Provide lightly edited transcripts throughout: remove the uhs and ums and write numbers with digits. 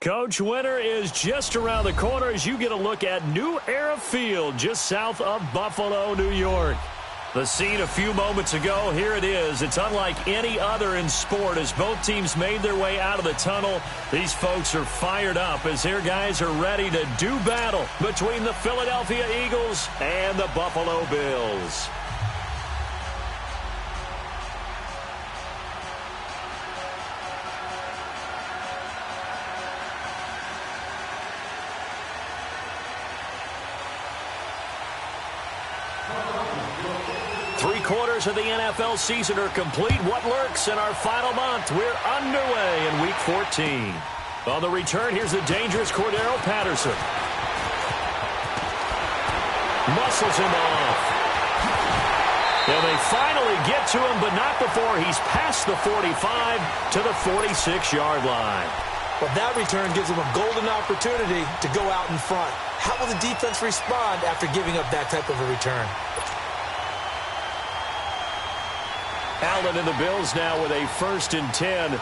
Coach, winter is just around the corner as you get a look at New Era Field just south of Buffalo, New York. The scene a few moments ago, here it is. It's unlike any other in sport as both teams made their way out of the tunnel. These folks are fired up as their guys are ready to do battle between the Philadelphia Eagles and the Buffalo Bills. Three-quarters of the NFL season are complete. What lurks in our final month? We're underway in Week 14. On the return, here's the dangerous Cordero Patterson. Muscles him off. And they finally get to him, but not before he's past the 45 to the 46-yard line. Well, that return gives him a golden opportunity to go out in front. How will the defense respond after giving up that type of a return? Allen and the Bills now with a 1st and 10.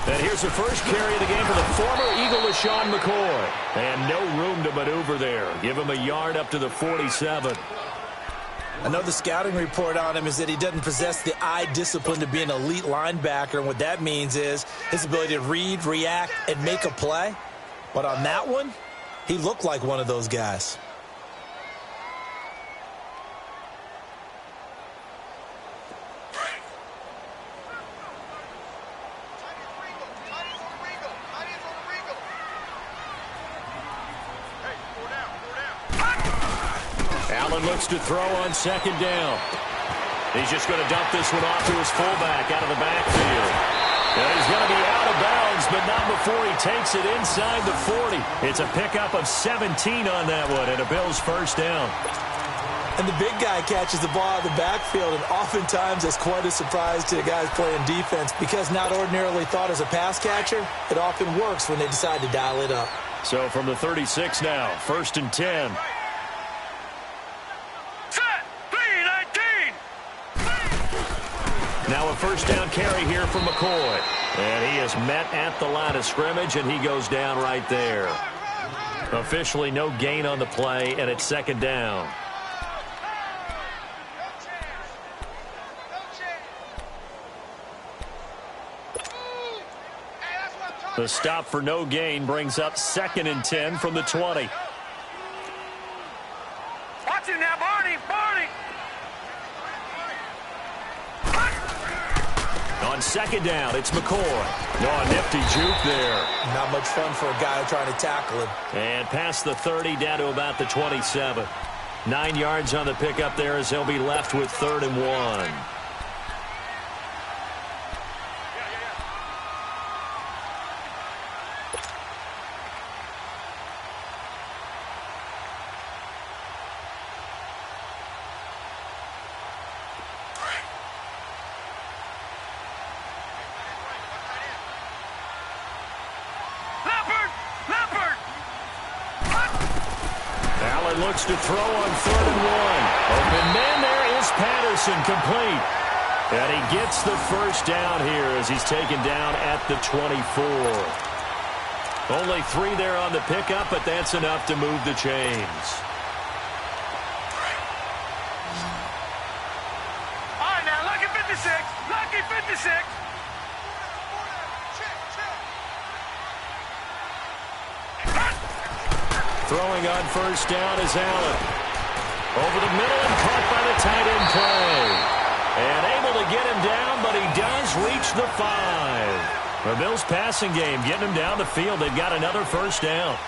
And here's the first carry of the game for the former Eagle, LaShawn McCoy. And no room to maneuver there. Give him a yard up to the 47. I know the scouting report on him is that he doesn't possess the eye discipline to be an elite linebacker. And what that means is his ability to read, react, and make a play. But on that one, he looked like one of those guys. Allen looks to throw on 2nd down. He's just going to dump this one off to his fullback out of the backfield. And he's going to be out of bounds, but not before he takes it inside the 40. It's a pickup of 17 on that one, and a Bills 1st down. And the big guy catches the ball out of the backfield, and oftentimes it's quite a surprise to the guys playing defense because not ordinarily thought as a pass catcher, it often works when they decide to dial it up. So from the 36 now, 1st and 10. Now a 1st down carry here from McCoy. And he is met at the line of scrimmage, and he goes down right there. Officially no gain on the play, and it's 2nd down. The stop for no gain brings up 2nd and 10 from the 20. Watch him now, Barney! On 2nd down, it's McCoy. Oh, a nifty juke there. Not much fun for a guy trying to tackle him. And past the 30 down to about the 27. 9 yards on the pickup there as they'll be left with 3rd and 1. Looks to throw on 3rd and 1. Open man there is Patterson, complete. And he gets the 1st down here as he's taken down at the 24. Only 3 there on the pickup, but that's enough to move the chains. All right, now, lucky 56. Lucky 56. Throwing on 1st down is Allen. Over the middle and caught by the tight end play. And able to get him down, but he does reach the 5. The Bills passing game getting him down the field. They've got another 1st down.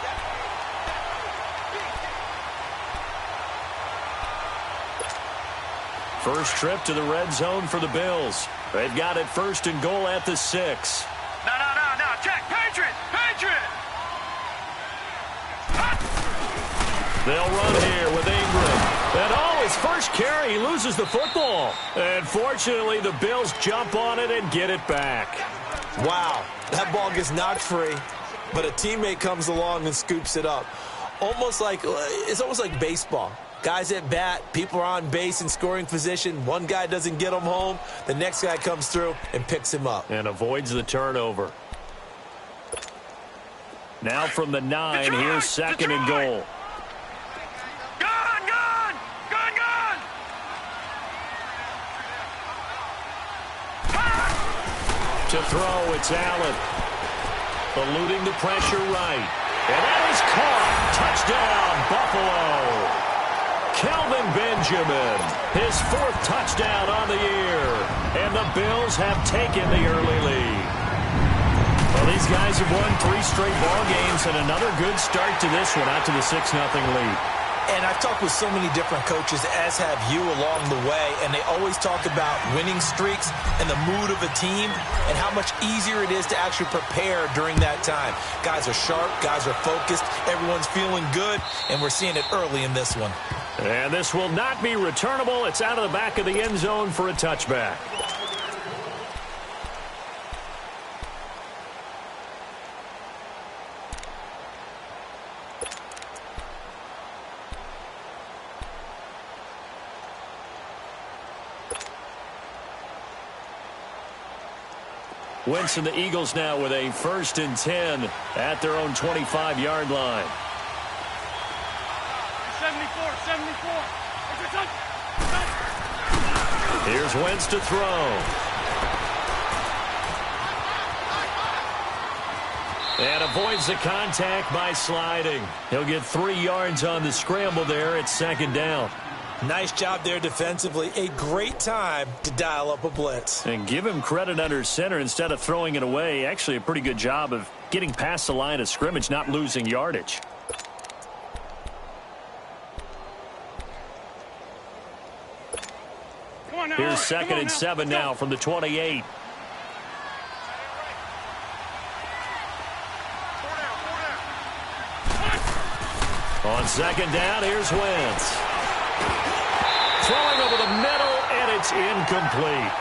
First trip to the red zone for the Bills. They've got it 1st and goal at the 6. No. Check. Patriot. They'll run here with Ingram. And his first carry, he loses the football. And fortunately, the Bills jump on it and get it back. Wow, that ball gets knocked free, but a teammate comes along and scoops it up. It's almost like baseball. Guys at bat, people are on base in scoring position. One guy doesn't get him home. The next guy comes through and picks him up. And avoids the turnover. Now from the 9, here's second and goal. Gone! To throw, it's Allen. Eluding the pressure right. And that is caught. Touchdown, Buffalo. Kelvin Benjamin, his 4th touchdown on the year. And the Bills have taken the early lead. Well, these guys have won 3 straight ball games and another good start to this one, out to the 6-0 lead. And I've talked with so many different coaches, as have you, along the way, and they always talk about winning streaks and the mood of a team and how much easier it is to actually prepare during that time. Guys are sharp, guys are focused, everyone's feeling good, and we're seeing it early in this one. And this will not be returnable. It's out of the back of the end zone for a touchback. Wentz and the Eagles now with a 1st and 10 at their own 25-yard line. 74. Here's Wentz to throw. And avoids the contact by sliding. He'll get 3 yards on the scramble there at 2nd down. Nice job there defensively. A great time to dial up a blitz. And give him credit under center instead of throwing it away. Actually a pretty good job of getting past the line of scrimmage, not losing yardage. Here's 2nd and 7 now from the 28. On 2nd down, here's Wentz. Throwing over the middle, and it's incomplete.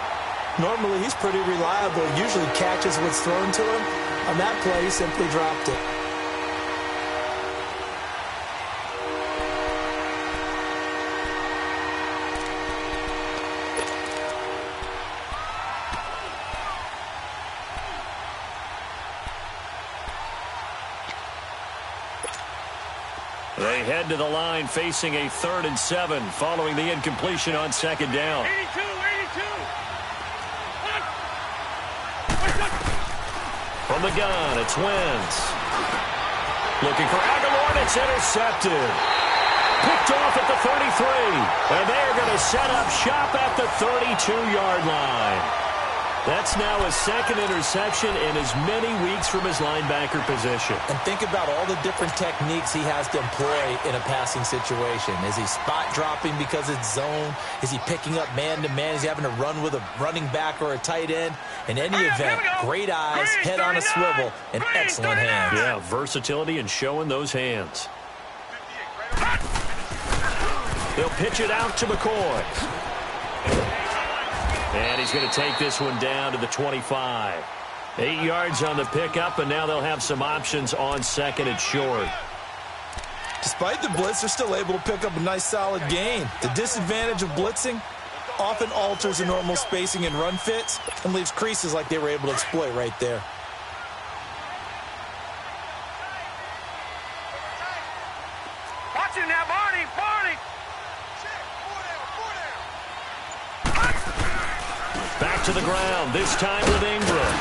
Normally, he's pretty reliable. Usually catches what's thrown to him. On that play, he simply dropped it. They head to the line facing a 3rd and 7 following the incompletion on 2nd down. 82. From the gun, it's Wentz. Looking for Aguilar, and it's intercepted. Picked off at the 33. And they're going to set up shop at the 32-yard line. That's now his 2nd interception in as many weeks from his linebacker position. And think about all the different techniques he has to employ in a passing situation. Is he spot dropping because it's zone? Is he picking up man-to-man? Is he having to run with a running back or a tight end? In any event, great eyes, head on a swivel, and excellent hands. Yeah, versatility and showing those hands. They'll pitch it out to McCoy. And he's going to take this one down to the 25. 8 yards on the pickup, and now they'll have some options on 2nd and short. Despite the blitz, they're still able to pick up a nice solid gain. The disadvantage of blitzing often alters the normal spacing and run fits and leaves creases like they were able to exploit right there. Watch him now, Barney. Back to the ground, this time with Ingram.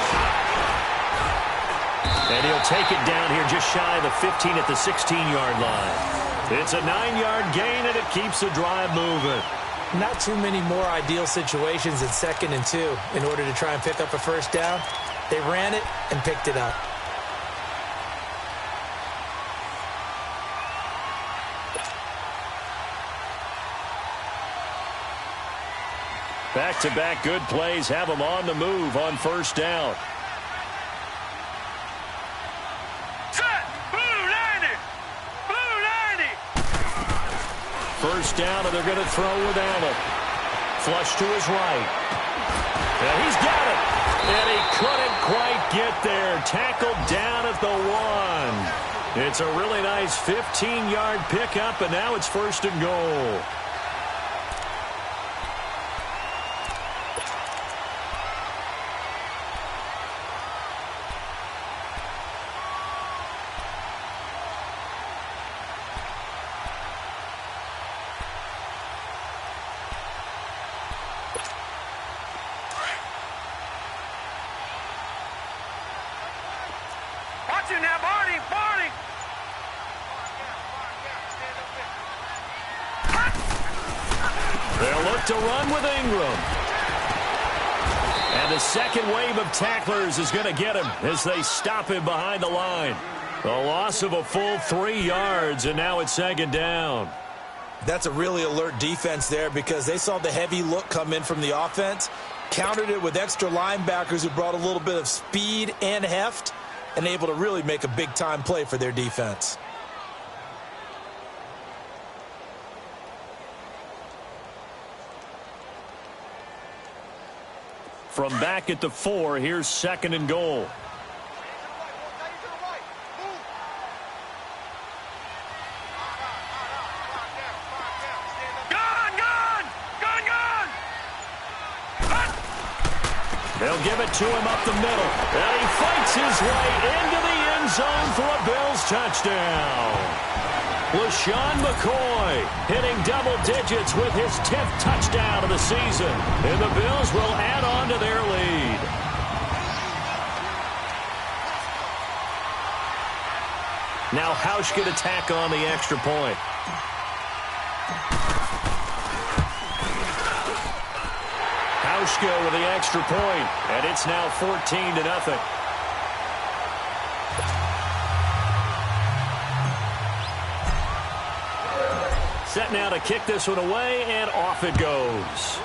And he'll take it down here just shy of the 15 at the 16-yard line. It's a 9-yard gain, and it keeps the drive moving. Not too many more ideal situations in 2nd and 2 in order to try and pick up a 1st down. They ran it and picked it up. Back-to-back good plays have them on the move on 1st down. Set! Blue 90! 1st down, and they're going to throw with Allen. Flush to his right. And he's got it. And he couldn't quite get there. Tackled down at the 1. It's a really nice 15-yard pickup, and now it's 1st and goal. Watch it now, Barney, Barney. They'll look to run with Ingram. And the second wave of tacklers is going to get him as they stop him behind the line. A loss of a full 3 yards, and now it's 2nd down. That's a really alert defense there because they saw the heavy look come in from the offense, countered it with extra linebackers who brought a little bit of speed and heft, and able to really make a big-time play for their defense. From back at the 4, here's 2nd and goal. They'll give it to him up the middle. And he fights his way into the end zone for a Bills touchdown. LaShawn McCoy hitting double digits with his 10th touchdown of the season. And the Bills will add on to their lead. Now Hausch could attack on the extra point. Hauschka with the extra point, and it's now 14-0. Set now to kick this one away, and off it goes.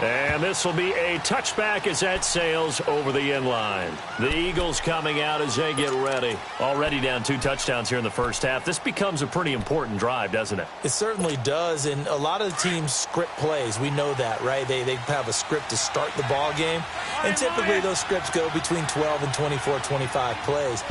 And this will be a touchback as that sails over the end line. The Eagles coming out as they get ready. Already down 2 touchdowns here in the first half. This becomes a pretty important drive, doesn't it? It certainly does, and a lot of the teams script plays. We know that, right? They have a script to start the ball game, and typically those scripts go between 12 and 24, 25 plays.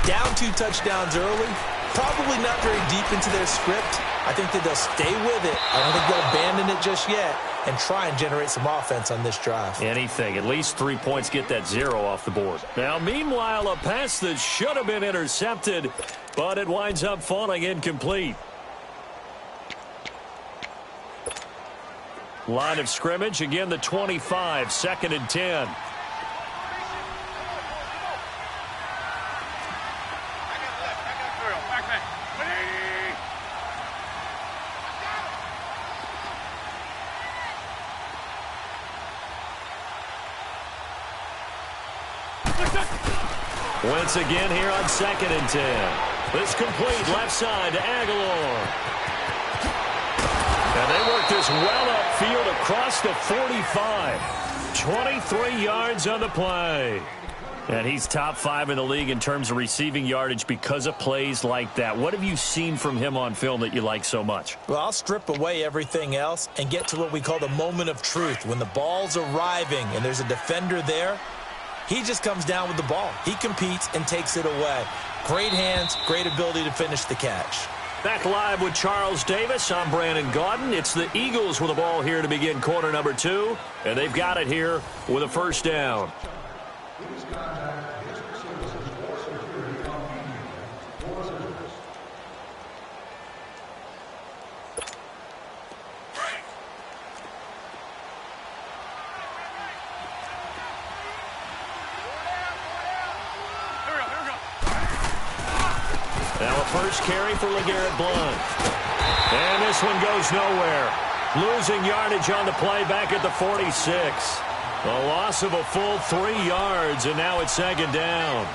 Down 2 touchdowns early, probably not very deep into their script. I think that they'll stay with it. I don't think they'll abandon it just yet and try and generate some offense on this drive. Anything. At least 3 points, get that 0 off the board. Now, meanwhile, a pass that should have been intercepted, but it winds up falling incomplete. Line of scrimmage, again the 25, 2nd and 10. Wentz again here on 2nd and 10. This complete left side to Aguilar. And they work this well upfield across the 45. 23 yards on the play. And he's top 5 in the league in terms of receiving yardage because of plays like that. What have you seen from him on film that you like so much? Well, I'll strip away everything else and get to what we call the moment of truth. When the ball's arriving and there's a defender there, he just comes down with the ball. He competes and takes it away. Great hands, great ability to finish the catch. Back live with Charles Davis. I'm Brandon Gaudin. It's the Eagles with the ball here to begin quarter number 2. And they've got it here with a first down. Now a first carry for LeGarrette Blount. And this one goes nowhere. Losing yardage on the play back at the 46. A loss of a full 3 yards, and now it's 2nd down.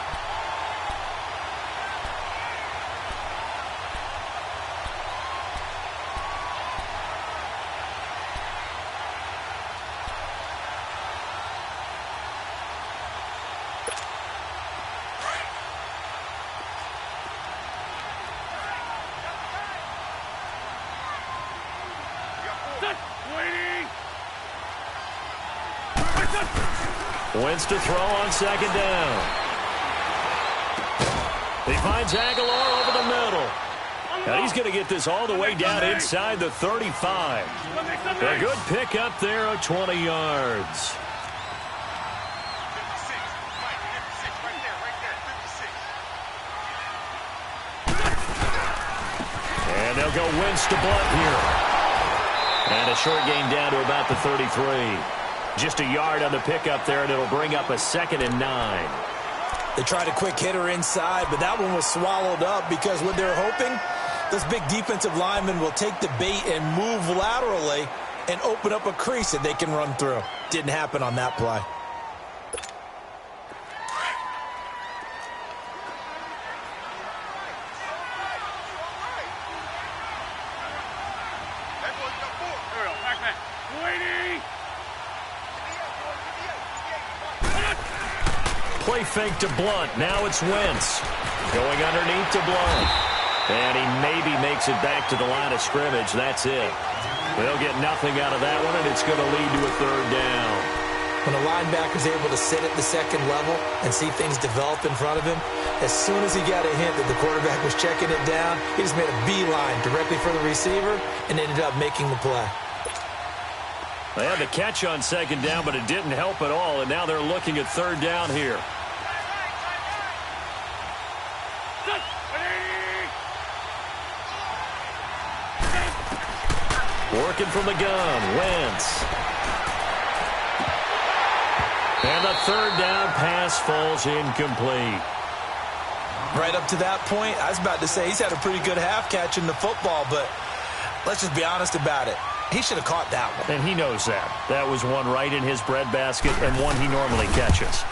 Wentz to throw on second down. He finds Aguilar over the middle. And he's going to get this all the way down inside the 35. A good pickup there of 20 yards. And they'll go Wentz to Blunt here. And a short gain down to about the 33. Just a yard on the pickup there, and it'll bring up a 2nd and 9. They tried a quick hitter inside, but that one was swallowed up because what they're hoping, those big defensive linemen will take the bait and move laterally and open up a crease that they can run through. Didn't happen on that play. Play fake to Blunt. Now it's Wentz. Going underneath to Blunt. And he maybe makes it back to the line of scrimmage. That's it. They'll get nothing out of that one, and it's going to lead to a 3rd down. When a linebacker's able to sit at the second level and see things develop in front of him, as soon as he got a hint that the quarterback was checking it down, he just made a beeline directly for the receiver and ended up making the play. They had the catch on second down, but it didn't help at all, and now they're looking at 3rd down here. Working from the gun, Wentz. And the 3rd down pass falls incomplete. Right up to that point, I was about to say he's had a pretty good half catching the football, but let's just be honest about it. He should have caught that one. And he knows that. That was one right in his breadbasket and one he normally catches.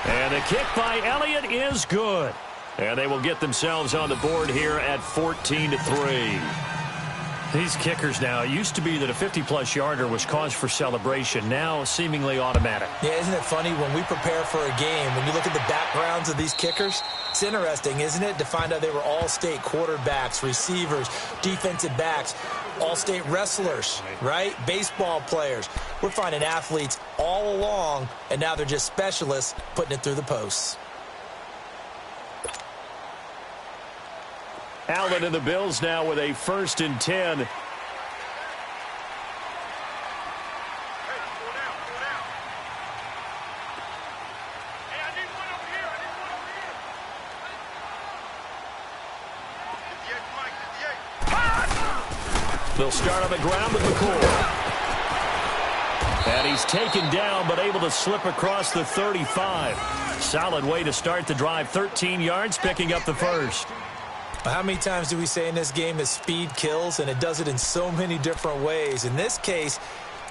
And the kick by Elliott is good. And they will get themselves on the board here at 14-3. These kickers now, it used to be that a 50-plus yarder was cause for celebration. Now, seemingly automatic. Yeah, isn't it funny when we prepare for a game, when you look at the backgrounds of these kickers, it's interesting, isn't it, to find out they were all-state quarterbacks, receivers, defensive backs, all-state wrestlers, right? Baseball players. We're finding athletes all along, and now they're just specialists putting it through the posts. Allen and the Bills now with a 1st and 10. They'll start on the ground with McCoy. And he's taken down, but able to slip across the 35. Solid way to start the drive. 13 yards, picking up the 1st. How many times do we say in this game that speed kills, and it does it in so many different ways? In this case,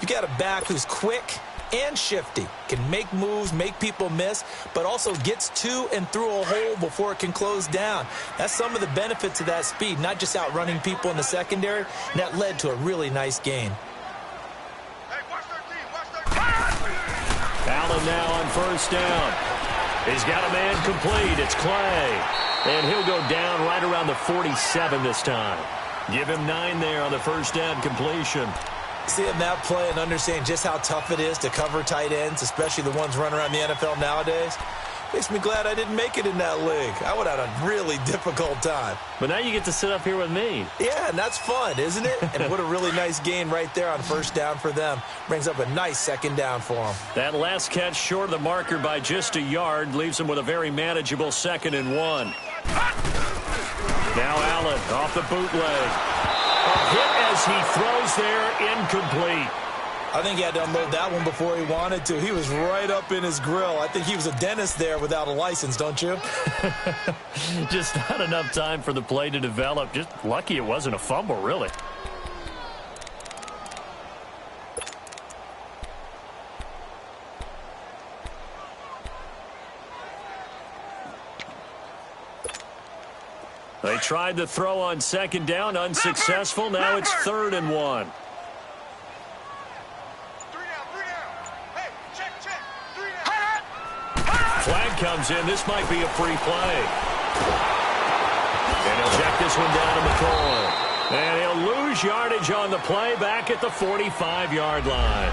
you got a back who's quick and shifty, can make moves, make people miss, but also gets to and through a hole before it can close down. That's some of the benefits of that speed, not just outrunning people in the secondary, and that led to a really nice gain. Allen now on 1st down. He's got a man complete. It's Clay. And he'll go down right around the 47 this time. Give him 9 there on the 1st down completion. Seeing that play and understanding just how tough it is to cover tight ends, especially the ones running around the NFL nowadays, makes me glad I didn't make it in that league. I would have had a really difficult time. But now you get to sit up here with me. Yeah, and that's fun, isn't it? And what a really nice gain right there on 1st down for them. Brings up a nice 2nd down for them. That last catch short of the marker by just a yard leaves them with a very manageable 2nd and 1. Now Allen off the bootleg. A hit as he throws there, incomplete. I think he had to unload that one before he wanted to. He was right up in his grill. I think he was a dentist there without a license, don't you? Just not enough time for the play to develop. Just lucky it wasn't a fumble, really. They tried to throw on 2nd down, unsuccessful. Now it's 3rd and 1. Flag comes in. This might be a free play. And he'll check this one down to McCoy. And he'll lose yardage on the play back at the 45-yard line.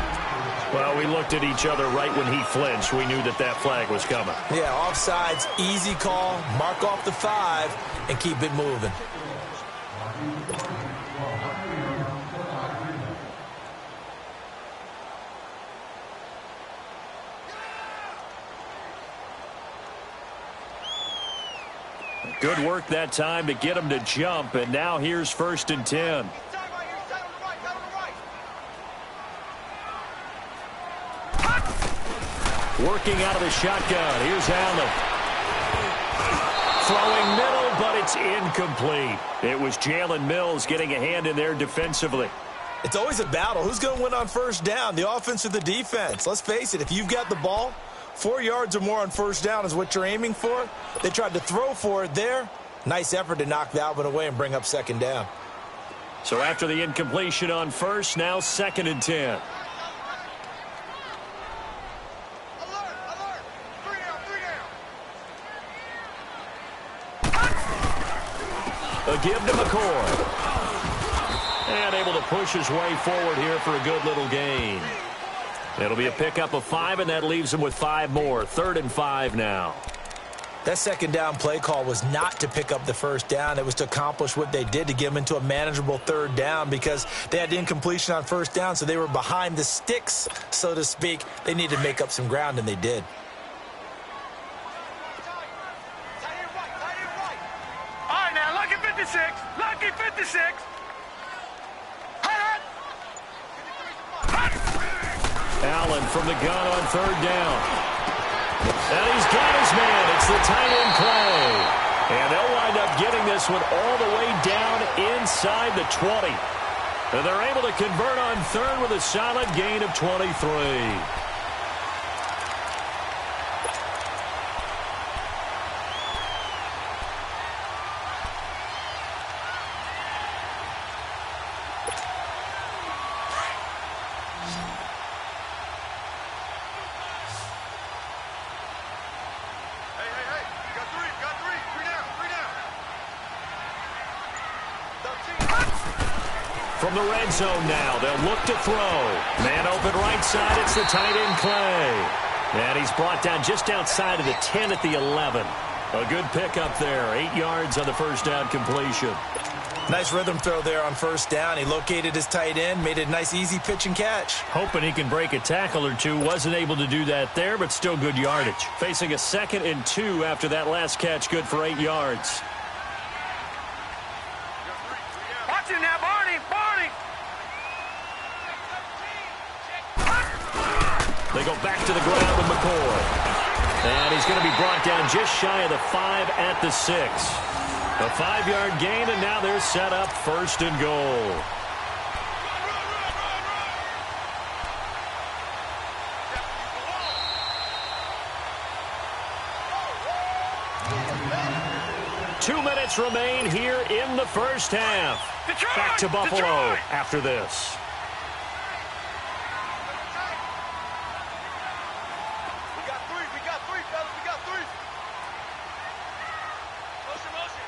Well, we looked at each other right when he flinched. We knew that that flag was coming. Yeah, offsides, easy call. Mark off the 5 and keep it moving. Good work that time to get him to jump, and now here's 1st and 10. Working out of the shotgun. Here's Allen. Throwing middle, but it's incomplete. It was Jalen Mills getting a hand in there defensively. It's always a battle. Who's going to win on 1st down, the offense or the defense? Let's face it, if you've got the ball, 4 yards or more on 1st down is what you're aiming for. They tried to throw for it there. Nice effort to knock that one away and bring up 2nd down. So after the incompletion on 1st, now 2nd and 10. A give to McCoy. And able to push his way forward here for a good little gain. It'll be a pickup of 5, and that leaves him with 5 more. 3rd and 5 now. That 2nd down play call was not to pick up the 1st down. It was to accomplish what they did, to get them into a manageable 3rd down, because they had the incompletion on 1st down, so they were behind the sticks, so to speak. They needed to make up some ground, and they did. All right, now, lucky 56. Lucky 56. Allen from the gun on 3rd down. And he's got his man. It's the tight end play. And they'll wind up getting this one all the way down inside the 20. And they're able to convert on 3rd with a solid gain of 23. From the red zone now, they'll look to throw. Man open right side, it's the tight end Clay. And he's brought down just outside of the 10 at the 11. A good pickup there, 8 yards on the 1st down completion. Nice rhythm throw there on 1st down. He located his tight end, made it a nice easy pitch and catch. Hoping he can break a tackle or two. Wasn't able to do that there, but still good yardage. Facing a 2nd and 2 after that last catch, good for 8 yards. Watch him now, Barney. Barney. They go back to the ground with McCoy. And he's going to be brought down just shy of the 5 at the 6. A 5-yard gain, and now they're set up 1st and goal. Two minutes remain here in the 1st half. Detroit! Back to Buffalo Detroit! after this. We got three, fellas. We got 3. Motion.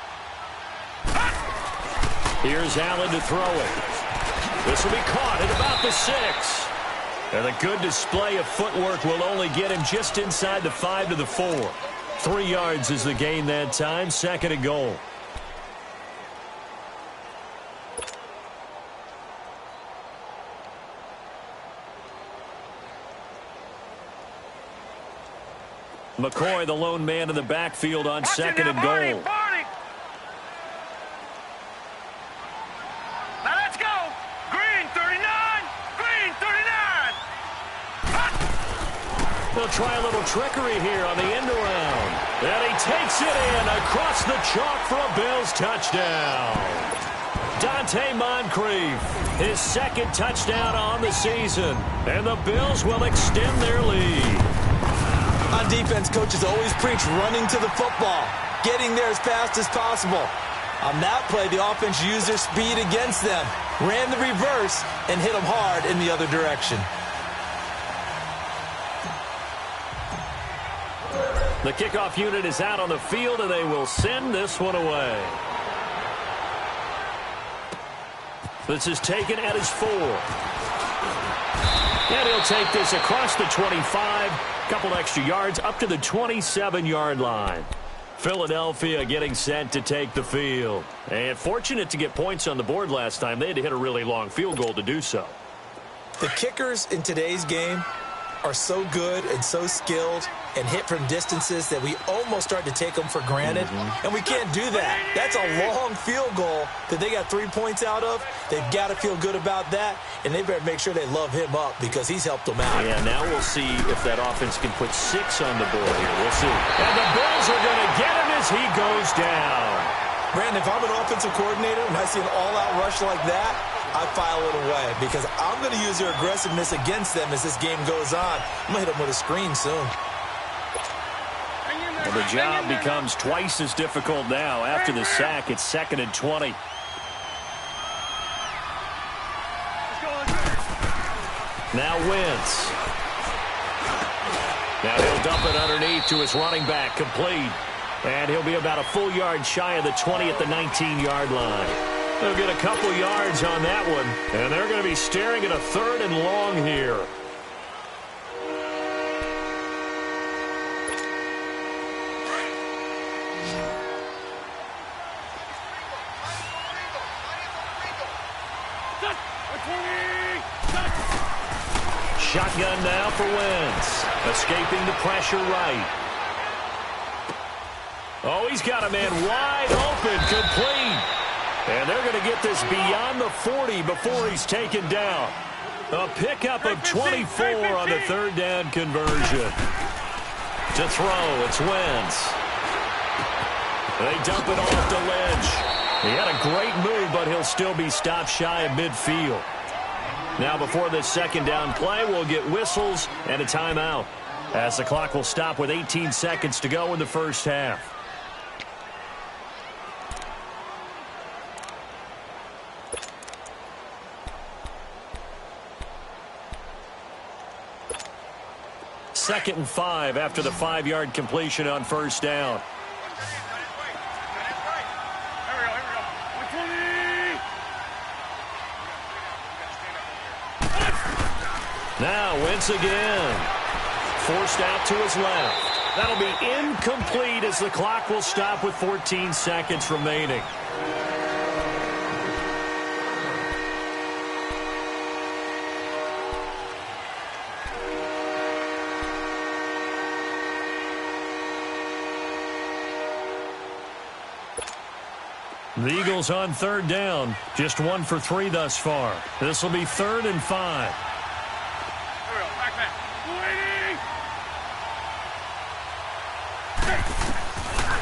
Here's Allen to throw it. This will be caught at about the 6. And a good display of footwork will only get him just inside the 5 to the 4. 3 yards is the gain that time. 2nd and goal. McCoy, the lone man in the backfield on 2nd and goal. Barney. Now let's go. Green 39. Green 39. They'll try a little trickery here on the end around. And he takes it in across the chalk for a Bills touchdown. Dante Moncrief, his 2nd touchdown on the season. And the Bills will extend their lead. On defense, coaches always preach running to the football, getting there as fast as possible. On that play, the offense used their speed against them, ran the reverse, and hit them hard in the other direction. The kickoff unit is out on the field, and they will send this one away. This is taken at his 4. And he'll take this across the 25, couple extra yards up to the 27-yard line. Philadelphia getting set to take the field. And fortunate to get points on the board last time. They had to hit a really long field goal to do so. The kickers in today's game are so good and so skilled and hit from distances that we almost start to take them for granted. And we can't do that. That's a long field goal that they got 3 points out of. They've got to feel good about that, and they better make sure they love him up because he's helped them out. Yeah, now we'll see if that offense can put 6 on the board here. We'll see. And the Bills are going to get him as he goes down. Brandon, if I'm an offensive coordinator and I see an all-out rush like that, I file it away because I'm going to use their aggressiveness against them as this game goes on. I'm going to hit them with a screen soon. Well, the job becomes twice as difficult now. After the sack, it's 2nd and 20. Now Wentz. Now he'll dump it underneath to his running back, complete. And he'll be about a full yard shy of the 20 at the 19-yard line. They'll get a couple yards on that one, and they're going to be staring at a 3rd and long here. Shotgun now for Wentz. Escaping the pressure right. Oh, he's got a man wide open, complete. And they're going to get this beyond the 40 before he's taken down. A pickup of 24 on the 3rd down conversion. To throw, it's Wentz. They dump it off the ledge. He had a great move, but he'll still be stopped shy of midfield. Now before this 2nd down play, we'll get whistles and a timeout, as the clock will stop with 18 seconds to go in the first half. Second and 5 after the 5-yard completion on 1st down. Now Wentz again. Forced out to his left. That'll be incomplete as the clock will stop with 14 seconds remaining. The Eagles on 3rd down. Just 1 for 3 thus far. This will be 3rd and 5.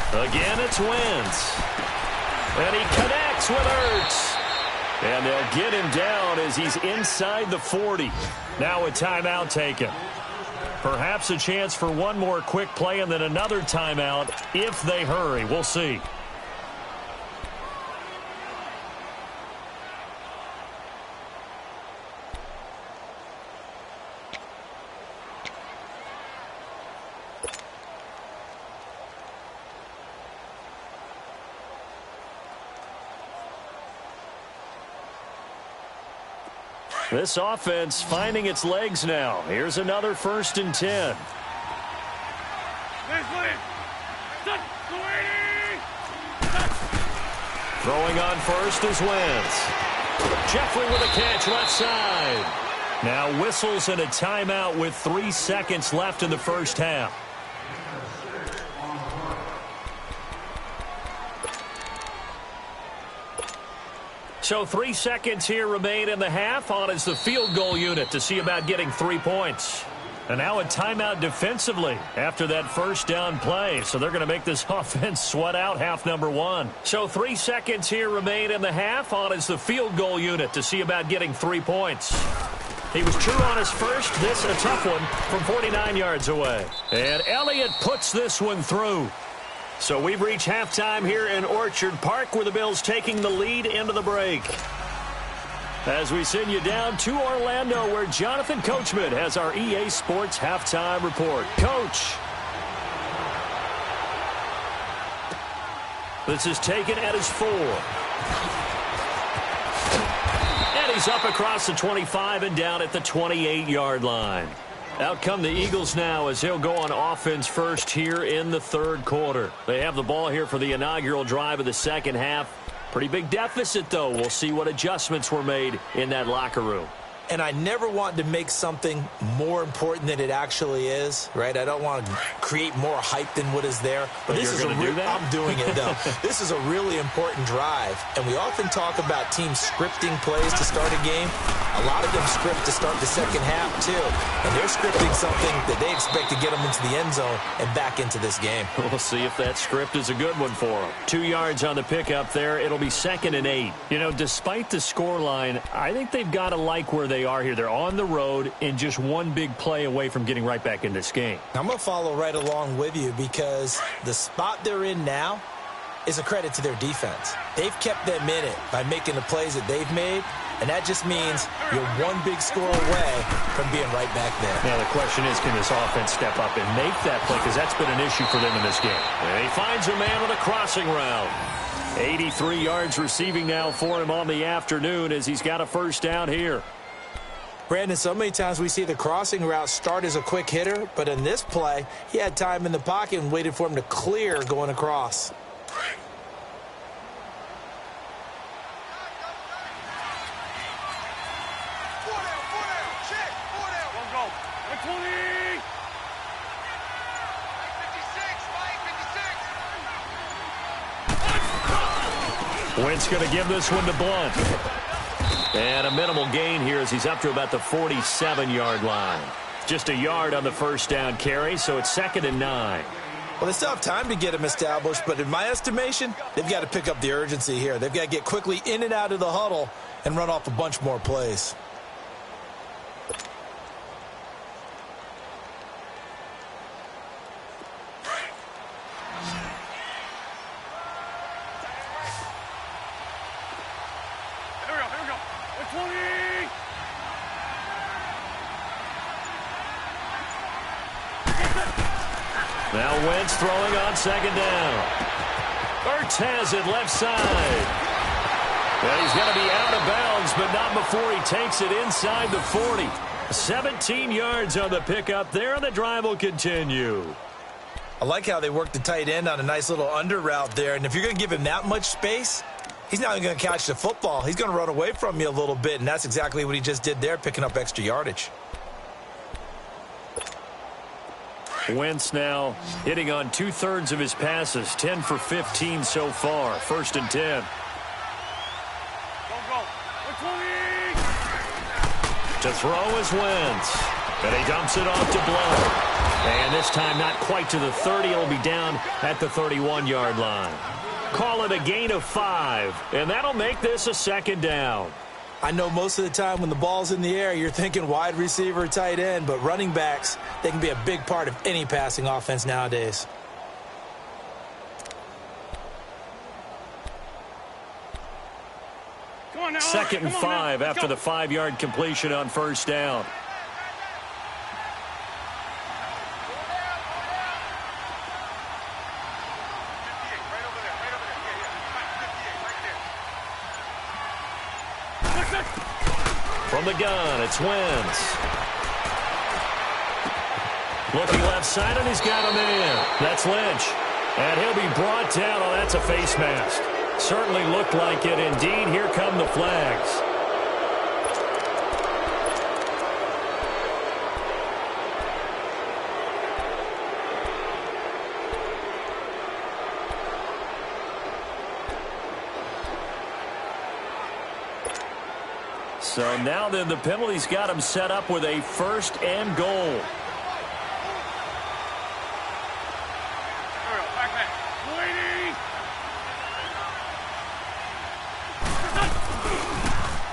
Again, it's Wentz. And he connects with Ertz. And they'll get him down as he's inside the 40. Now a timeout taken. Perhaps a chance for one more quick play and then another timeout if they hurry. We'll see. This offense finding its legs now. Here's another 1st and 10. Throwing on first is Wentz. Jeffrey with a catch left side. Now whistles and a timeout with 3 seconds left in the first half. So 3 seconds here remain in the half. On is the field goal unit to see about getting 3 points. And now a timeout defensively after that 1st down play. So they're going to make this offense sweat out half number 1. So 3 seconds here remain in the half. On is the field goal unit to see about getting 3 points. He was true on his first. This a tough one from 49 yards away. And Elliott puts this one through. So we've reached halftime here in Orchard Park with the Bills taking the lead into the break. As we send you down to Orlando where Jonathan Coachman has our EA Sports halftime report. Coach. This is taken at his 4. And He's up across the 25 and down at the 28-yard line. Out come the Eagles now as they'll go on offense first here in the third quarter. They have the ball here for the inaugural drive of the second half. Pretty big deficit, though. We'll see what adjustments were made in that locker room. And I never want to make something more important than it actually is, right? I don't want to create more hype than what is there. But this is I'm doing it, though. This is a really important drive. And we often talk about teams scripting plays to start a game. A lot of them script to start the second half, too. And they're scripting something that they expect to get them into the end zone and back into this game. We'll see if that script is a good one for them. 2 yards on the pickup there. It'll be 2nd and 8. You know, despite the scoreline, I think they've got to like where they are here. They're on the road and just one big play away from getting right back in this game. I'm going to follow right along with you because the spot they're in now is a credit to their defense. They've kept them in it by making the plays that they've made, and that just means you're one big score away from being right back there. Now, the question is, can this offense step up and make that play? Because that's been an issue for them in this game. And he finds a man on a crossing route. 83 yards receiving now for him on the afternoon as he's got a first down here. Brandon, so many times we see the crossing route start as a quick hitter, but in this play, he had time in the pocket and waited for him to clear going across. Wentz going to give this one to Blunt. And a minimal gain here as he's up to about the 47-yard line. Just a yard on the first down carry, so it's 2nd and 9. Well, they still have time to get him established, but in my estimation, they've got to pick up the urgency here. They've got to get quickly in and out of the huddle and run off a bunch more plays. Now Wentz throwing on 2nd down. Ertz has it left side. And he's going to be out of bounds, but not before he takes it inside the 40. 17 yards on the pickup there, and the drive will continue. I like how they worked the tight end on a nice little under route there. And if you're going to give him that much space, he's not going to catch the football. He's going to run away from you a little bit, and that's exactly what he just did there, picking up extra yardage. Wentz now hitting on 2/3 of his passes, 10 for 15 so far. 1st and 10. To throw is Wentz. And he dumps it off to Blunt. And this time not quite to the 30. It'll be down at the 31-yard line. Call it a gain of 5. And that'll make this a 2nd down. I know most of the time when the ball's in the air, you're thinking wide receiver, tight end, but running backs, they can be a big part of any passing offense nowadays. Come on now, 2nd and 5 after the 5-yard completion on first down. From the gun, it's Wentz. Looking left side, and he's got a man. That's Lynch. And he'll be brought down. Oh, that's a face mask. Certainly looked like it. Indeed, here come the flags. So now then the penalty's got him set up with a 1st and goal.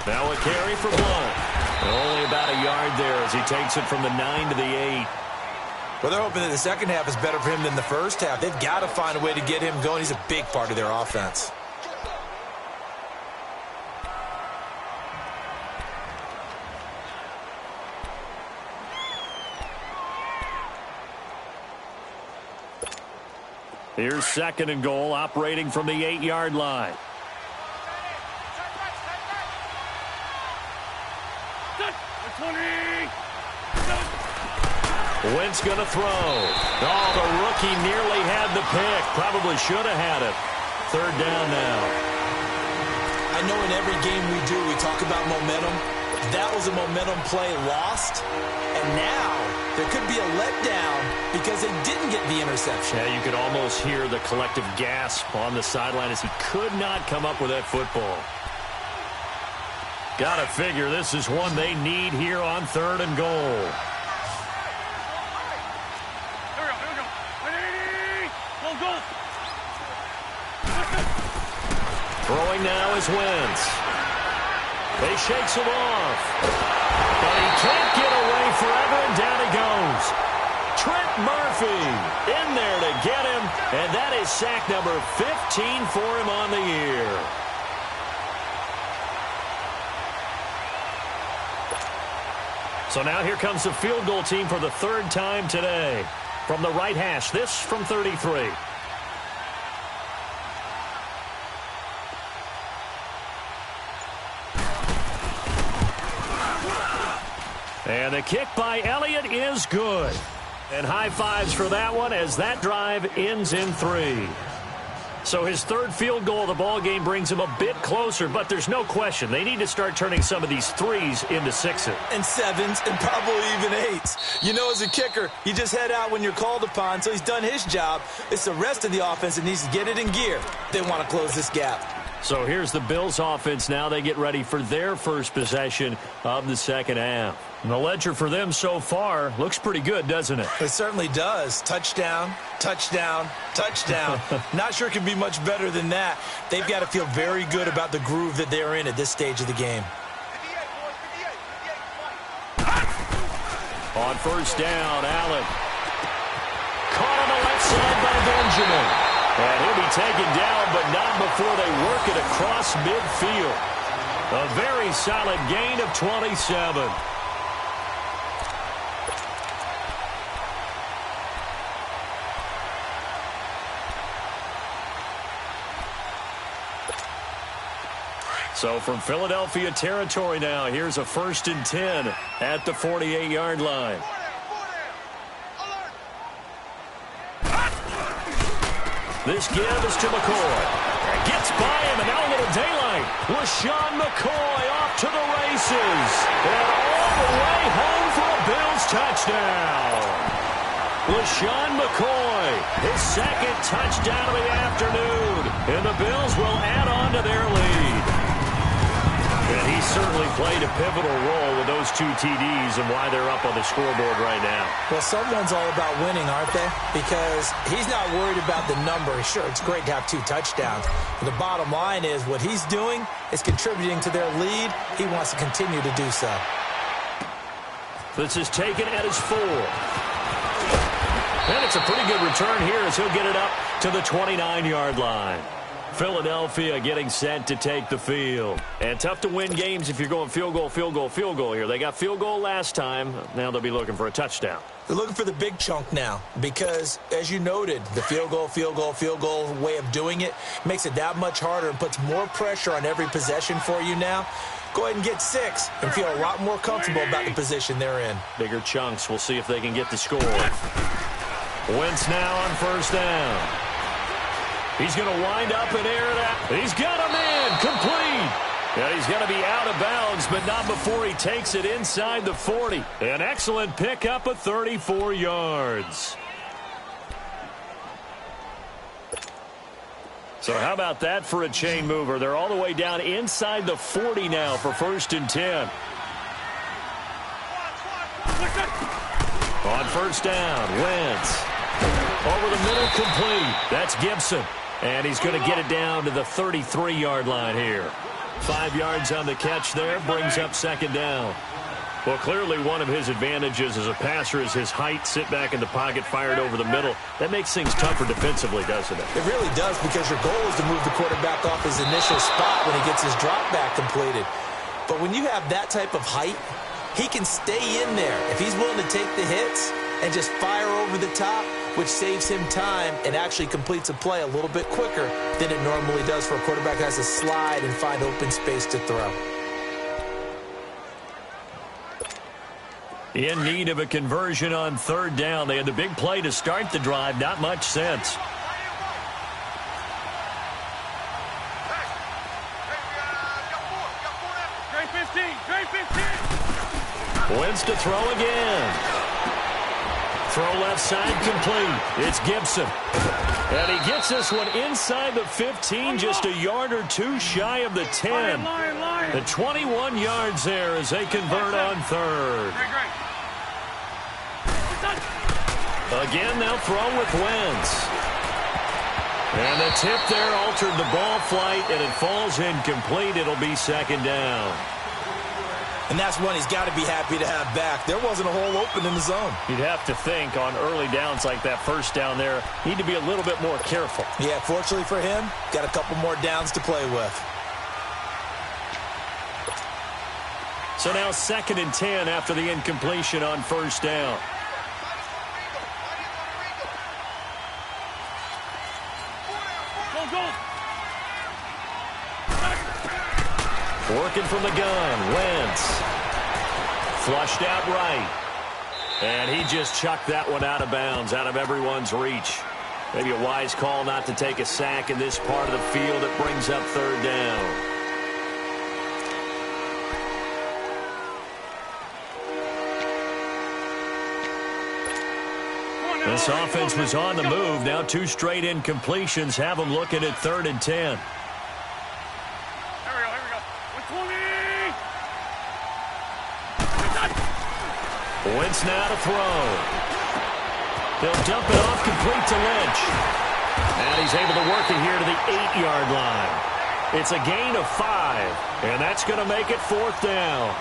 Now a carry for Blunt. Only about a yard there as he takes it from the 9 to the 8. Well, they're hoping that the second half is better for him than the first half. They've got to find a way to get him going. He's a big part of their offense. Here's 2nd and goal, operating from the 8-yard line. Wentz going to throw. Oh, the rookie nearly had the pick. Probably should have had it. Third down now. I know in every game we do, we talk about momentum. That was a momentum play lost. And now there could be a letdown because they didn't get the interception. Yeah, you could almost hear the collective gasp on the sideline as he could not come up with that football. Got to figure this is one they need here on 3rd and goal. Throwing now is Wentz. They shakes him off. But he can't get away forever, and down he goes. Trent Murphy in there to get him, and that is sack number 15 for him on the year. So now here comes the field goal team for the 3rd time today. From the right hash, this from 33. And the kick by Elliott is good. And high fives for that one as that drive ends in 3. So his 3rd field goal of the ball game brings him a bit closer, but there's no question they need to start turning some of these 3s into 6s. And 7s and probably even 8s. You know, as a kicker, you just head out when you're called upon, so he's done his job. It's the rest of the offense that needs to get it in gear. They want to close this gap. So here's the Bills offense now. They get ready for their first possession of the 2nd half. And the ledger for them so far looks pretty good, doesn't it? It certainly does. Touchdown, touchdown, touchdown. Not sure it can be much better than that. They've got to feel very good about the groove that they're in at this stage of the game. On 1st down, Allen. Caught on the left side by Benjamin. And he'll be taken down, but not before they work it across midfield. A very solid gain of 27. So from Philadelphia territory now, here's a 1st and 10 at the 48-yard line. This give is to McCoy. Gets by him, and now a little daylight. LaShawn McCoy off to the races. And all the way home for a Bills touchdown. LaShawn McCoy, his 2nd touchdown of the afternoon. And the Bills will add on to their lead. And he certainly played a pivotal role with those 2 TDs and why they're up on the scoreboard right now. Well, someone's all about winning, aren't they? Because he's not worried about the number. Sure, it's great to have 2 touchdowns. But the bottom line is what he's doing is contributing to their lead. He wants to continue to do so. This is taken at his 4. And it's a pretty good return here as he'll get it up to the 29-yard line. Philadelphia getting set to take the field. And tough to win games if you're going field goal, field goal, field goal here. They got field goal last time. Now they'll be looking for a touchdown. They're looking for the big chunk now because, as you noted, the field goal way of doing it makes it that much harder and puts more pressure on every possession for you now. Go ahead and get 6 and feel a lot more comfortable about the position they're in. Bigger chunks. We'll see if they can get the score. Wentz now on 1st down. He's going to wind up and air it out. He's got him in. Complete. And he's going to be out of bounds, but not before he takes it inside the 40. An excellent pickup of 34 yards. So how about that for a chain mover? They're all the way down inside the 40 now for 1st and 10. On 1st down, Wentz. Over the middle, complete. That's Gibson. And he's going to get it down to the 33-yard line here. 5 yards on the catch there, brings up 2nd down. Well, clearly one of his advantages as a passer is his height, sit back in the pocket, fired over the middle. That makes things tougher defensively, doesn't it? It really does, because your goal is to move the quarterback off his initial spot when he gets his drop back completed. But when you have that type of height, he can stay in there. If he's willing to take the hits and just fire over the top, which saves him time and actually completes a play a little bit quicker than it normally does for a quarterback who has to slide and find open space to throw. In need of a conversion on third down. They had the big play to start the drive. Not much sense. Wins to throw again. Throw left side complete. It's Gibson. And he gets this one inside the 15, just a yard or two shy of the 10. The 21 yards there as they convert on third. Again, they'll throw with Wentz. And the tip there altered the ball flight, and it falls incomplete. It'll be second down. And that's one he's got to be happy to have back. There wasn't a hole open in the zone. You'd have to think on early downs like that first down there, need to be a little bit more careful. Yeah, fortunately for him, got a couple more downs to play with. So now 2nd and 10 after the incompletion on first down. Working from the gun, Wentz. Flushed out right. And he just chucked that one out of bounds, out of everyone's reach. Maybe a wise call not to take a sack in this part of the field. It brings up third down. This offense was on the move. Now 2 straight incompletions have them looking at 3rd and 10. Wentz now to throw. They'll dump it off complete to Lynch. And he's able to work it here to the 8-yard line. It's a gain of 5, and that's going to make it 4th down.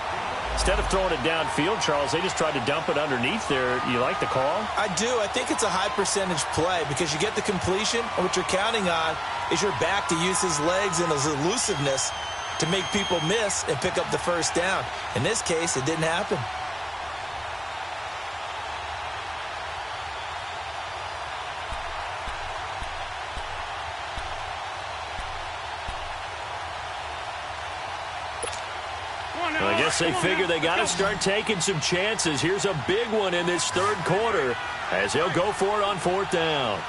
Instead of throwing it downfield, Charles, they just tried to dump it underneath there. You like the call? I do. I think it's a high percentage play because you get the completion, and what you're counting on is your back to use his legs and his elusiveness to make people miss and pick up the first down. In this case, it didn't happen. I guess they figure they got to start taking some chances. Here's a big one in this 3rd quarter as they'll go for it on 4th down.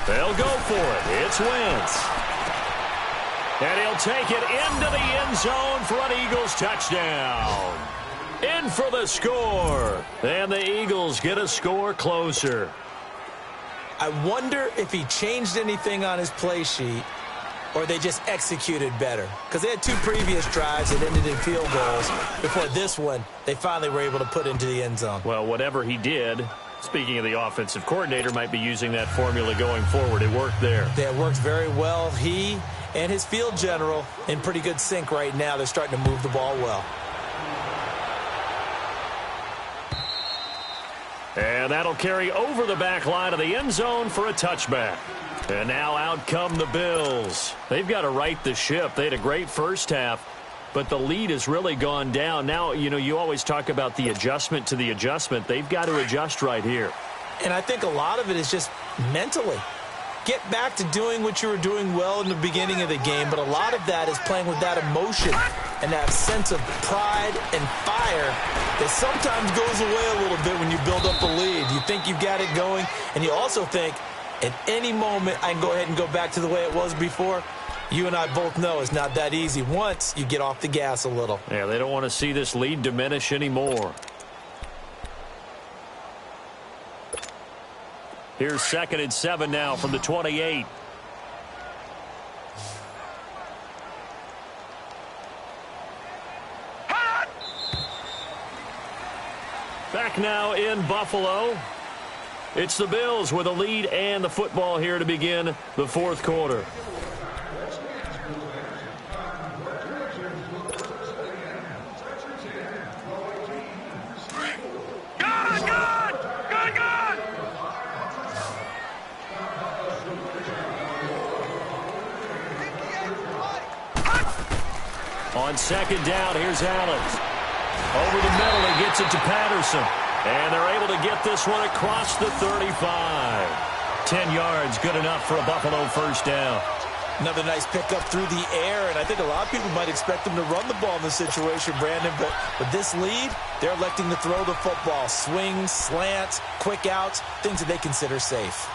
They'll go for it. It's Wentz. And he'll take it into the end zone for an Eagles touchdown. In for the score. And the Eagles get a score closer. I wonder if he changed anything on his play sheet or they just executed better. Because they had 2 previous drives that ended in field goals. Before this one, they finally were able to put into the end zone. Well, whatever he did, speaking of the offensive coordinator, might be using that formula going forward. It worked there. Yeah, it worked very well. He and his field general in pretty good sync right now. They're starting to move the ball well. And that'll carry over the back line of the end zone for a touchback. And now out come the Bills. They've got to right the ship. They had a great first half, but the lead has really gone down. Now, you know, you always talk about the adjustment to the adjustment. They've got to adjust right here. And I think a lot of it is just mentally. Get back to doing what you were doing well in the beginning of the game, but a lot of that is playing with that emotion and that sense of pride and fire that sometimes goes away a little bit when you build up a lead. You think you've got it going, and you also think, at any moment, I can go ahead and go back to the way it was before. You and I both know it's not that easy once you get off the gas a little. Yeah, they don't want to see this lead diminish anymore. Here's 2nd and 7 now from the 28. Back now in Buffalo. It's the Bills with a lead and the football here to begin the 4th quarter. On 2nd down, here's Allen. Over the middle, he gets it to Patterson. And they're able to get this one across the 35. 10 yards, good enough for a Buffalo first down. Another nice pickup through the air, and I think a lot of people might expect them to run the ball in this situation, Brandon, but with this lead, they're electing to throw the football. Swings, slants, quick outs, things that they consider safe.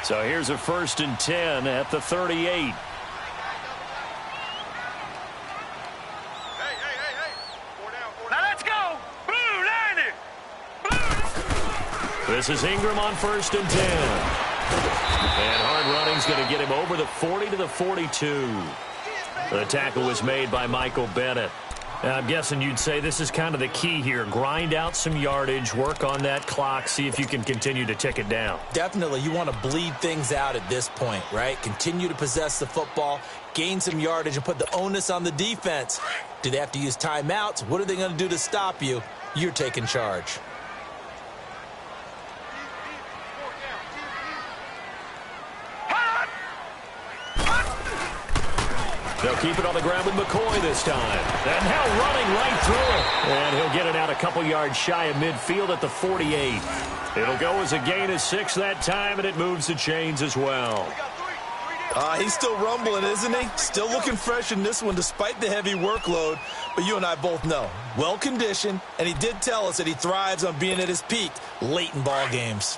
So here's a 1st and 10 at the 38. This is Ingram on 1st and 10. And hard running's going to get him over the 40 to the 42. The tackle was made by Michael Bennett. And I'm guessing you'd say this is kind of the key here. Grind out some yardage, work on that clock, see if you can continue to tick it down. Definitely. You want to bleed things out at this point, right? Continue to possess the football, gain some yardage, and put the onus on the defense. Do they have to use timeouts? What are they going to do to stop you? You're taking charge. They'll keep it on the ground with McCoy this time. And now running right through it. And he'll get it out a couple yards shy of midfield at the 48. It'll go as a gain of 6 that time, and it moves the chains as well. He's still rumbling, isn't he? Still looking fresh in this one despite the heavy workload. But you and I both know, well-conditioned, and he did tell us that he thrives on being at his peak late in ball games.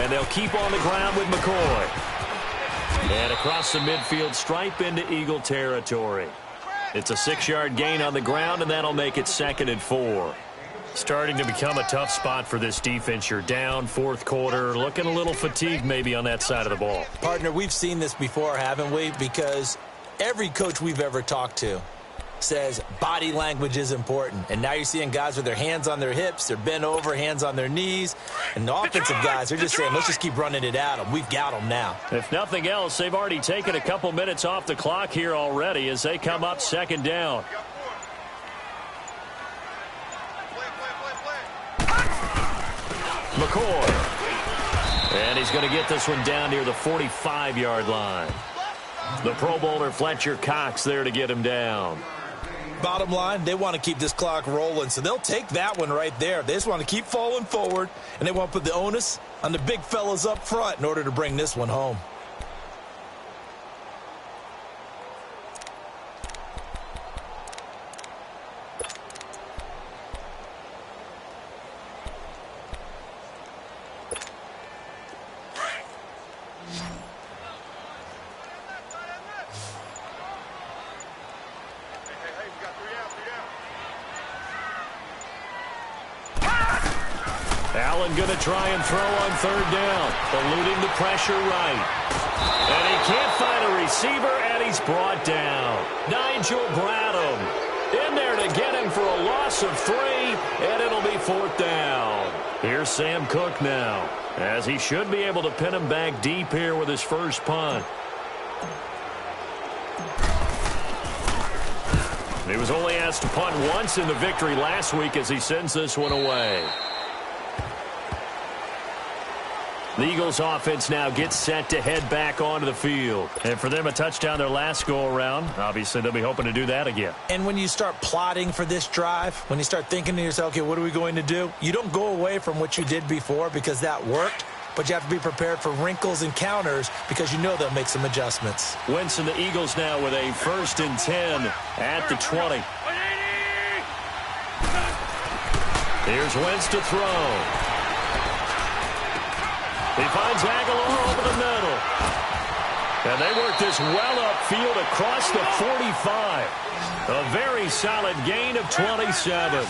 And they'll keep on the ground with McCoy. And across the midfield stripe into Eagle territory. It's a 6-yard gain on the ground, and that'll make it 2nd and 4. Starting to become a tough spot for this defense. You're down 4th quarter, looking a little fatigued maybe on that side of the ball. Partner, we've seen this before, haven't we? Because every coach we've ever talked to says body language is important. And now you're seeing guys with their hands on their hips, they're bent over, hands on their knees. And the offensive guys, they're just saying, let's just keep running it at them. We've got them now. If nothing else, they've already taken a couple minutes off the clock here already as they come up 2nd down. McCoy. And he's going to get this one down near the 45-yard line. The Pro Bowler Fletcher Cox there to get him down. Bottom line, they want to keep this clock rolling, so they'll take that one right there. They just want to keep falling forward, and they want to put the onus on the big fellas up front in order to bring this one home. Allen going to try and throw on 3rd down, eluding the pressure right. And he can't find a receiver, and he's brought down. Nigel Bradham in there to get him for a loss of 3, and it'll be 4th down. Here's Sam Cook now, as he should be able to pin him back deep here with his first punt. He was only asked to punt once in the victory last week as he sends this one away. The Eagles offense now gets set to head back onto the field. And for them, a touchdown their last go-around. Obviously, they'll be hoping to do that again. And when you start plotting for this drive, when you start thinking to yourself, okay, what are we going to do? You don't go away from what you did before because that worked, but you have to be prepared for wrinkles and counters because you know they'll make some adjustments. Wentz and the Eagles now with a 1st and 10 at the 20. Here's Wentz to throw. He finds Aguilar over the middle. And they work this well upfield across the 45. A very solid gain of 27.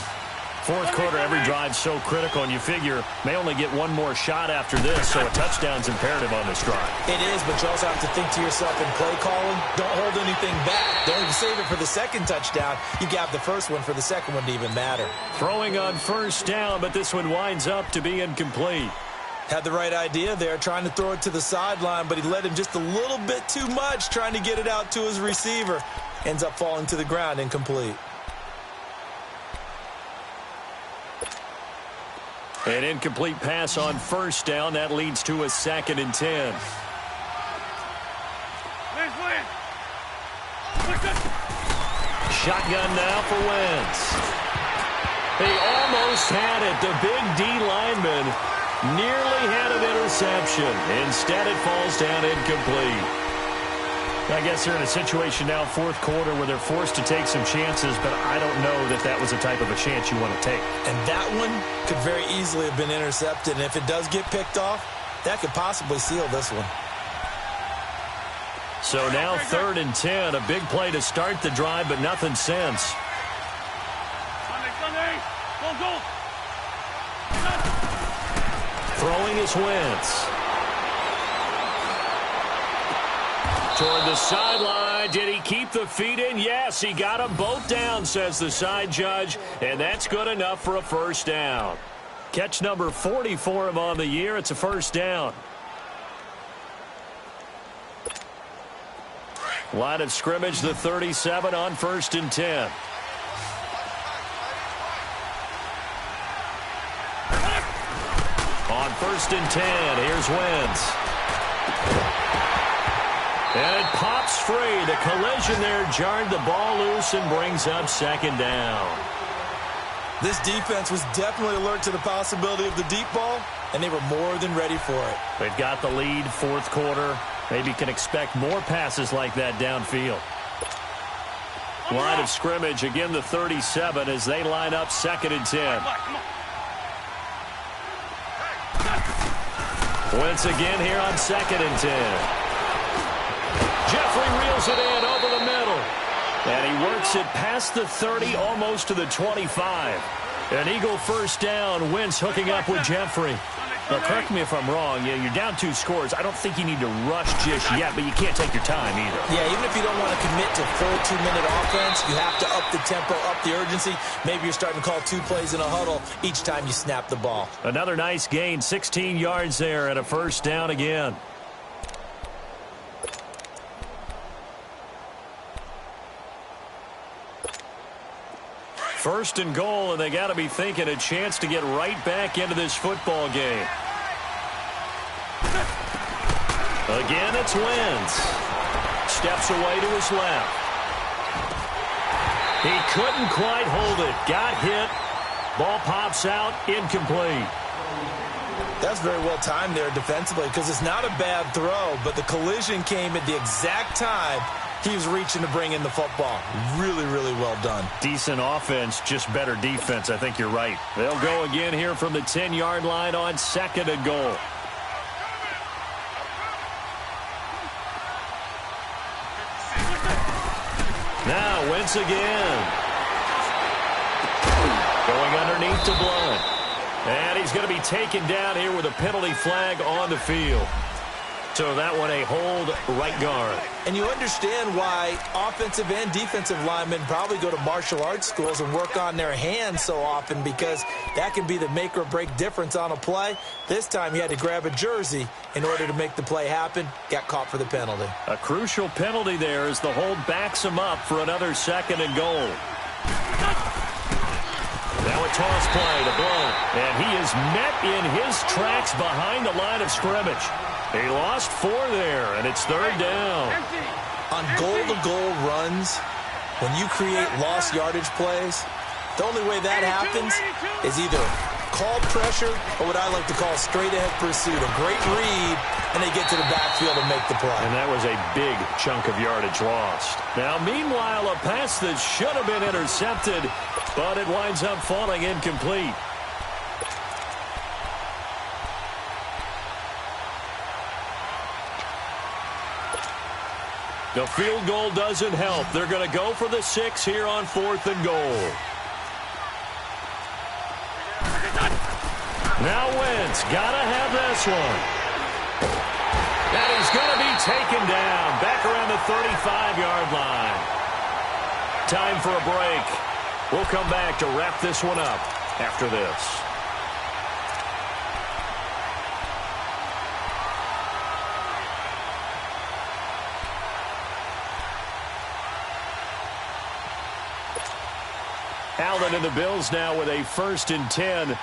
4th quarter, every drive's so critical, and you figure may only get one more shot after this, so a touchdown's imperative on this drive. It is, but you also have to think to yourself in play calling, don't hold anything back. Don't even save it for the 2nd touchdown. You got the first one for the 2nd one to even matter. Throwing on 1st down, but this one winds up to be incomplete. Had the right idea there, trying to throw it to the sideline, but he let him just a little bit too much, trying to get it out to his receiver. Ends up falling to the ground, incomplete. An incomplete pass on first down. That leads to a 2nd and 10. Shotgun now for Wentz. He almost had it. The big D lineman nearly had an interception. Instead, it falls down incomplete. I guess they're in a situation now, 4th quarter, where they're forced to take some chances, but I don't know that that was the type of a chance you want to take. And that one could very easily have been intercepted, and if it does get picked off, that could possibly seal this one. So now 3rd and 10, a big play to start the drive, but nothing since. Throwing is Wentz. Toward the sideline. Did he keep the feet in? Yes, he got them both down, says the side judge, and that's good enough for a first down. Catch number 40 for him on the year. It's a first down. Line of scrimmage, the 37 on 1st and 10. On 1st and 10, here's Wentz. And it pops free. The collision there jarred the ball loose and brings up 2nd down. This defense was definitely alert to the possibility of the deep ball, and they were more than ready for it. They've got the lead, 4th quarter. Maybe can expect more passes like that downfield. Line of scrimmage, again the 37 as they line up 2nd and 10. Wentz again here on 2nd and 10. Jeffrey reels it in over the middle. And he works it past the 30, almost to the 25. An Eagle first down. Wentz hooking up with Jeffrey. Now, correct me if I'm wrong. Yeah, you're down 2 scores. I don't think you need to rush just yet, but you can't take your time either. Yeah, even if you don't want to commit to full 2-minute offense, you have to up the tempo, up the urgency. Maybe you're starting to call 2 plays in a huddle each time you snap the ball. Another nice gain, 16 yards there, and a first down again. First and goal, and they got to be thinking a chance to get right back into this football game. Again, it's Wentz. Steps away to his left. He couldn't quite hold it. Got hit. Ball pops out. Incomplete. That's very well timed there defensively because it's not a bad throw, but the collision came at the exact time he was reaching to bring in the football. Really, really well done. Decent offense, just better defense. I think you're right. They'll go again here from the 10-yard line on 2nd and goal. Now Wentz again. Going underneath to Blunt. And he's going to be taken down here with a penalty flag on the field. So that one a hold right guard. And you understand why offensive and defensive linemen probably go to martial arts schools and work on their hands so often, because that can be the make or break difference on a play. This time he had to grab a jersey in order to make the play happen. Got caught for the penalty. A crucial penalty there as the hold backs him up for another 2nd and goal. Now a toss play to Blunt. And he is met in his tracks behind the line of scrimmage. He lost 4 there, and it's 3rd down. On goal-to-goal runs, when you create lost yardage plays, the only way that happens is either called pressure or what I like to call straight-ahead pursuit. A great read, and they get to the backfield and make the play. And that was a big chunk of yardage lost. Now, meanwhile, a pass that should have been intercepted, but it winds up falling incomplete. The field goal doesn't help. They're going to go for the 6 here on 4th and goal. Now Wentz, gotta have this one. And he's going to be taken down back around the 35-yard line. Time for a break. We'll come back to wrap this one up after this. Allen and the Bills now with a 1st and 10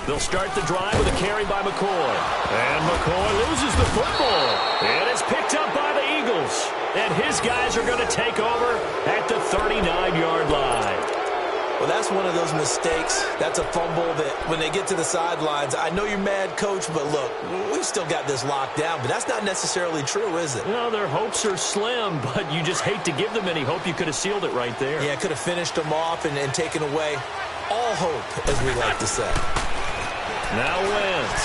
They'll start the drive with a carry by McCoy. And McCoy loses the football. And it's picked up by the Eagles. And his guys are going to take over at the 39-yard line. Well, that's one of those mistakes. That's a fumble that when they get to the sidelines, I know you're mad, Coach, but look, we've still got this locked down. But that's not necessarily true, is it? Well, their hopes are slim, but you just hate to give them any hope. You could have sealed it right there. Yeah, could have finished them off and taken away all hope, as we like to say. Now Wentz.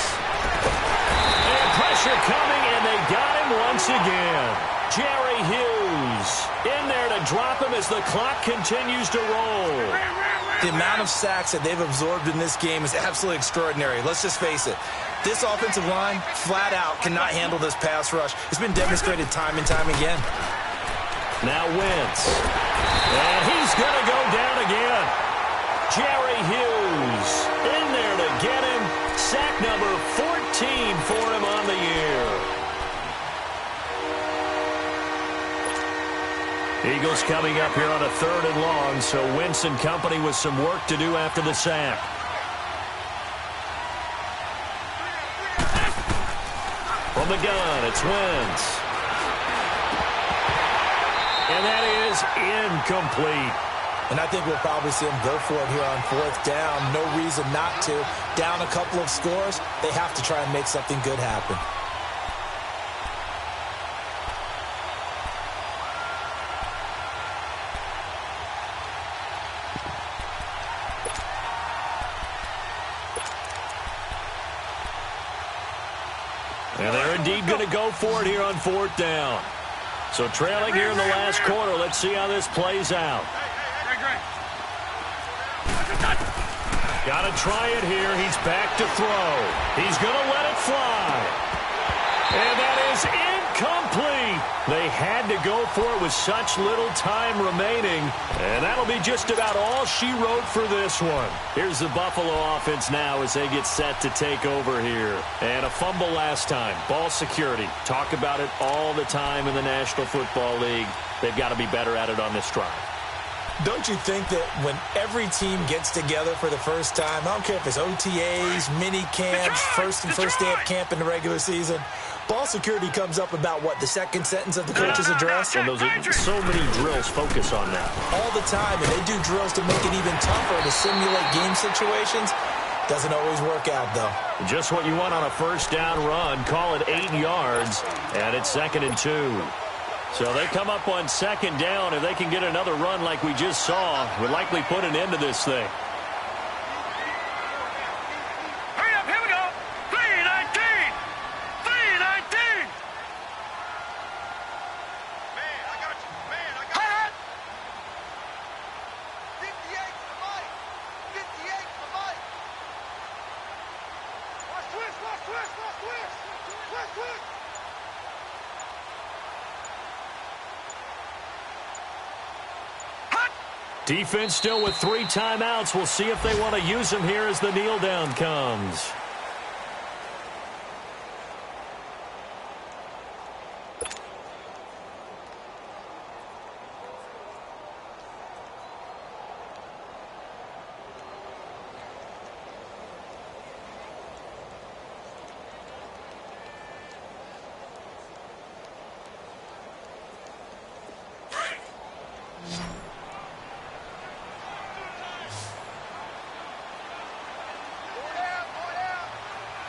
And pressure coming, and they got him once again. Jerry Hughes in there to drop him as the clock continues to roll. The amount of sacks that they've absorbed in this game is absolutely extraordinary. Let's just face it. This offensive line, flat out, cannot handle this pass rush. It's been demonstrated time and time again. Now Wentz. And he's going to go down again. Jerry Hughes in there to get him. Sack number 14 for him on the year. Eagles coming up here on a 3rd and long, so Wentz and company with some work to do after the sack. From the gun, it's Wentz. And that is incomplete. And I think we'll probably see him go for it here on 4th down. No reason not to. Down a couple of scores, they have to try and make something good happen. And they're indeed going to go for it here on 4th down. So trailing here in the last quarter. Let's see how this plays out. Got to try it here. He's back to throw. He's going to let it fly. And that is incomplete. They had to go for it with such little time remaining. And that'll be just about all she wrote for this one. Here's the Buffalo offense now as they get set to take over here. And a fumble last time. Ball security. Talk about it all the time in the National Football League. They've got to be better at it on this drive. Don't you think that when every team gets together for the first time, I don't care if it's OTAs, mini camps, first day of camp in the regular season, ball security comes up about, what, the second sentence of the coach's address? And those are so many drills focus on that. All the time, and they do drills to make it even tougher to simulate game situations. Doesn't always work out, though. Just what you want on a 1st down run. Call it 8 yards, and it's 2nd and 2. So they come up on 2nd down. If they can get another run like we just saw, would likely put an end to this thing. Hurry up, here we go. 3-19. 3-19. Man, I got you. Man, I got you. 58 for Mike. 58 for Mike. Watch twist, watch twist, watch twist. Twist, twist. Defense still with 3 timeouts. We'll see if they want to use them here as the kneel down comes.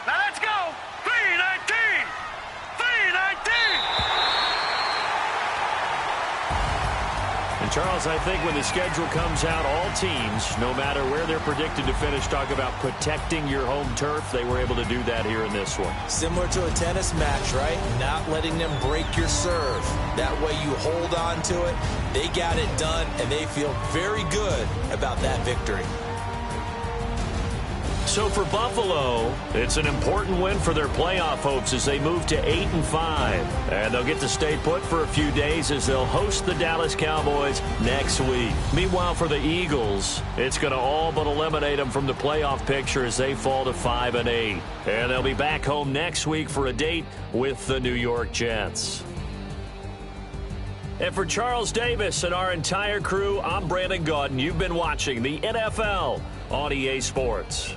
Now let's go. 3-19. 3-19. And Charles, I think when the schedule comes out, all teams, no matter where they're predicted to finish, talk about protecting your home turf. They were able to do that here in this one. Similar to a tennis match, right? Not letting them break your serve. That way you hold on to it. They got it done, and they feel very good about that victory. So for Buffalo, it's an important win for their playoff hopes as they move to 8-5. And they'll get to stay put for a few days as they'll host the Dallas Cowboys next week. Meanwhile, for the Eagles, it's going to all but eliminate them from the playoff picture as they fall to 5-8. And they'll be back home next week for a date with the New York Jets. And for Charles Davis and our entire crew, I'm Brandon Gaudin. You've been watching the NFL on EA Sports.